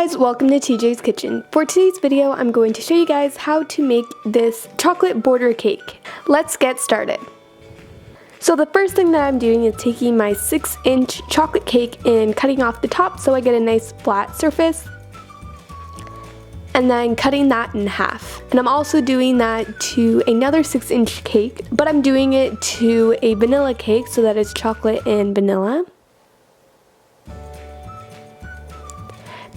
guys, welcome to TJ's Kitchen. For today's video, I'm going to show you guys how to make this chocolate border cake. Let's get started. So the first thing that I'm doing is taking my 6-inch chocolate cake and cutting off the top so I get a nice flat surface. And then cutting that in half. And I'm also doing that to another 6-inch cake, but I'm doing it to a vanilla cake so that it's chocolate and vanilla.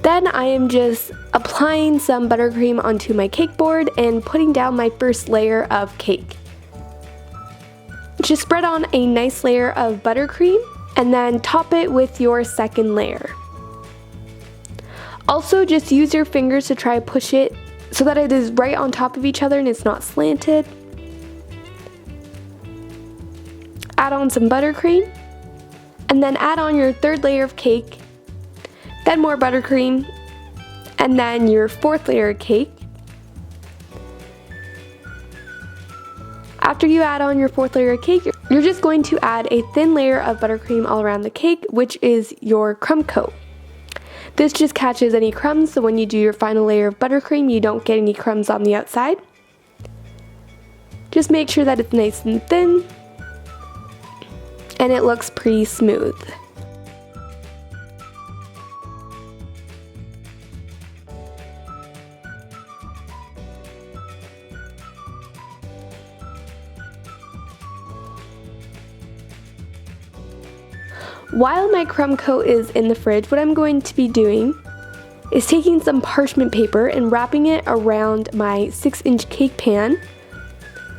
Then I am just applying some buttercream onto my cake board and putting down my first layer of cake. Just spread on a nice layer of buttercream and then top it with your second layer. Also, just use your fingers to try to push it so that it is right on top of each other and it's not slanted. Add on some buttercream and then add on your third layer of cake. Then more buttercream, and then your fourth layer of cake. After you add on your fourth layer of cake, you're just going to add a thin layer of buttercream all around the cake, which is your crumb coat. This just catches any crumbs, so when you do your final layer of buttercream, you don't get any crumbs on the outside. Just make sure that it's nice and thin, and it looks pretty smooth. While my crumb coat is in the fridge, what I'm going to be doing is taking some parchment paper and wrapping it around my 6-inch cake pan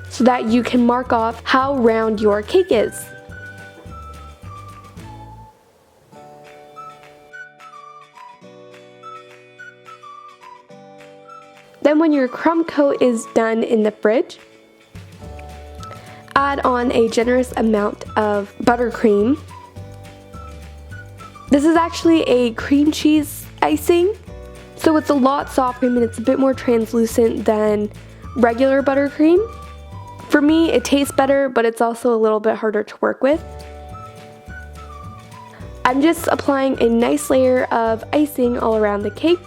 so that you can mark off how round your cake is. Then when your crumb coat is done in the fridge, add on a generous amount of buttercream. This is actually a cream cheese icing, so it's a lot softer and it's a bit more translucent than regular buttercream. For me, it tastes better, but it's also a little bit harder to work with. I'm just applying a nice layer of icing all around the cake.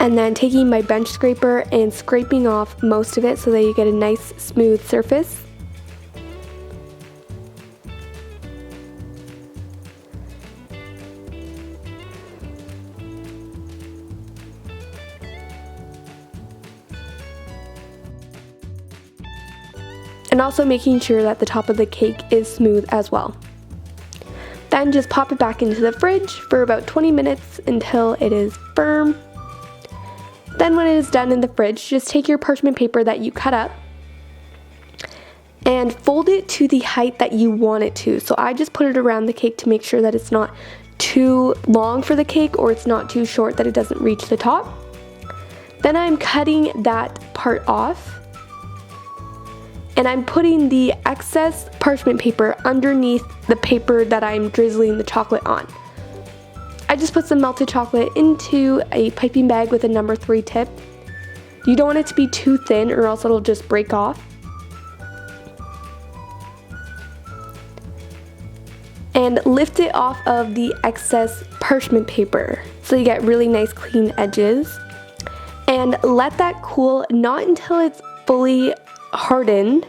And then taking my bench scraper and scraping off most of it so that you get a nice smooth surface. And also making sure that the top of the cake is smooth as well. Then just pop it back into the fridge for about 20 minutes until it is firm. Then when it is done in the fridge, just take your parchment paper that you cut up and fold it to the height that you want it to. So I just put it around the cake to make sure that it's not too long for the cake or it's not too short that it doesn't reach the top. Then I'm cutting that part off. And I'm putting the excess parchment paper underneath the paper that I'm drizzling the chocolate on. I just put some melted chocolate into a piping bag with a number 3 tip. You don't want it to be too thin or else it'll just break off. And lift it off of the excess parchment paper so you get really nice clean edges. And let that cool, not until it's fully hardened.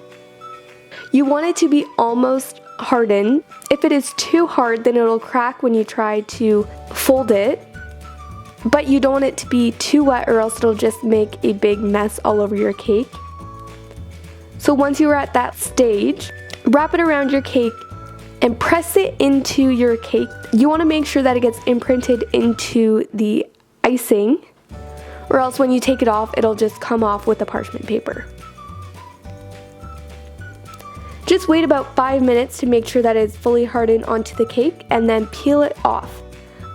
You want it to be almost hardened. If it is too hard, then it'll crack when you try to fold it. But you don't want it to be too wet or else it'll just make a big mess all over your cake. So once you are at that stage, wrap it around your cake and press it into your cake. You want to make sure that it gets imprinted into the icing, or else when you take it off, it'll just come off with the parchment paper. Just wait about 5 minutes to make sure that it's fully hardened onto the cake and then peel it off.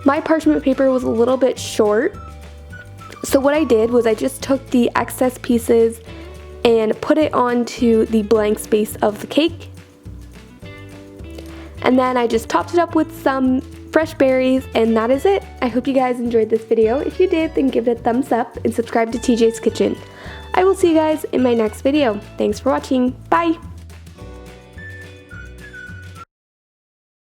My parchment paper was a little bit short, so what I did was I just took the excess pieces and put it onto the blank space of the cake. And then I just topped it up with some fresh berries, and that is it. I hope you guys enjoyed this video. If you did, then give it a thumbs up and subscribe to TJ's Kitchen. I will see you guys in my next video. Thanks for watching. Bye!